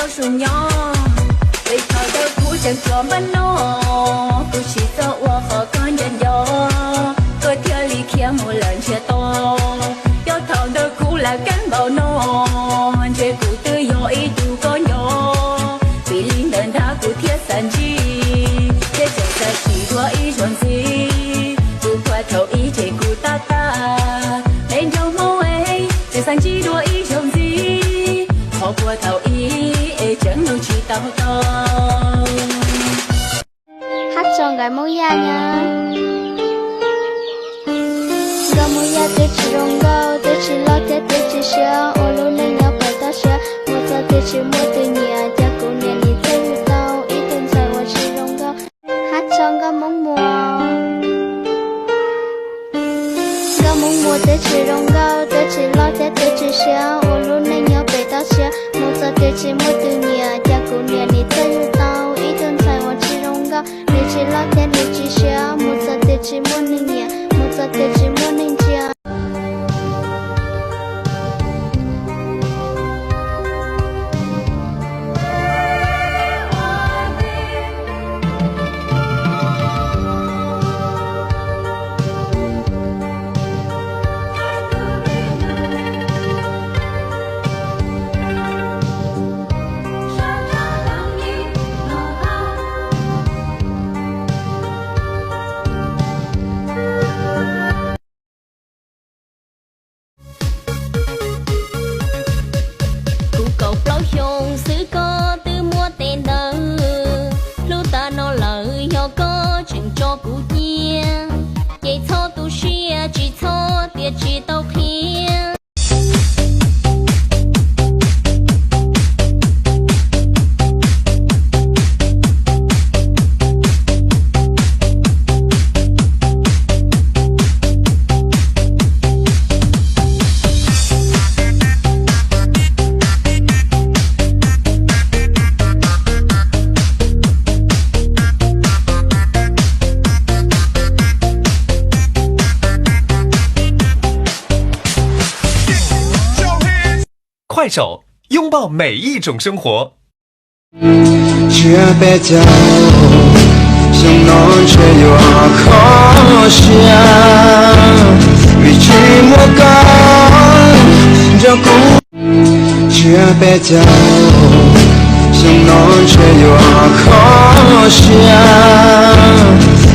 树鸟，被他的哭声装满脑，不许走我和感人哟，隔天里天木人却多，要逃的苦来感冒浓，这苦的有一度高哟，比林登他苦铁三级，这正在许多一双子，不回头一切苦大大，没有梦哎，这三级多一双子。跑过头一整路去到头。Hát cho gái mông ya nha. Gà mông ya tôi chỉ rong gao, tôi chỉ lo thế tôi chỉ xia, ô lô nên nhau phải ta xia, một giờ tôi chỉ mua từ nhà, cha cô nhà đi theo tao, ít tuần dài tôi chỉ rong gao. Hát cho gà mông mùa. Gà mông mùa tôi chỉ rong gao, tôi chỉ lo thế tôi chỉ xia, ô lô nên nhau phải ta xia, một giờ tôi chỉ mua từ nhà, cha cô nhà đi theo tao, ít tuần dài tôi chỉ rong gao. Để chỉ lo thế để chỉ xia, một giờ tôi chỉ mua nên nhà, một giờ tôi chỉ mua nên chia. Chỉ tao kia快手，拥抱每一种生活。chưa bé cháu sông non chơi nhỏ khó xa vì chỉ mua con cho cũ chưa bé cháu sông non chơi nhỏ khó xa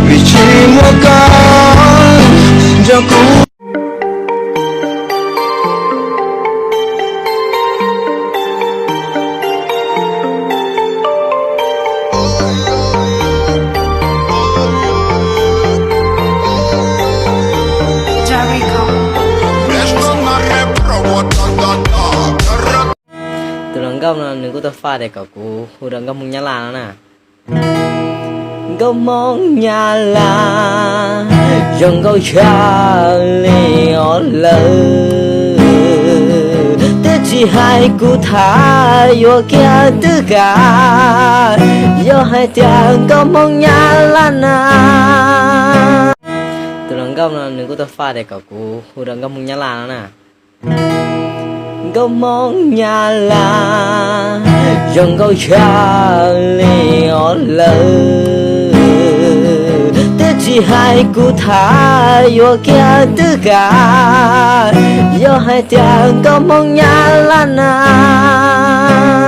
vì chỉ mua con cho cũ. Gom là đừng có tập pha để cậu cụ hồi đừng gom mong nhà là nè gom mong nhà là dòng câu cha liều lơ thế chỉ hai cụ thả vô kia tất cả vô hai tiếng gom mong nhà là nè từ đừng gom là đừng có tập pha để cậu cụ hồi đừng gom mong nhà là nè gom mong nhà là dòng câu cha liều lơ thế chỉ hai cụ thả vô kia tất cả vô hai tiếng gom mong nhà là nè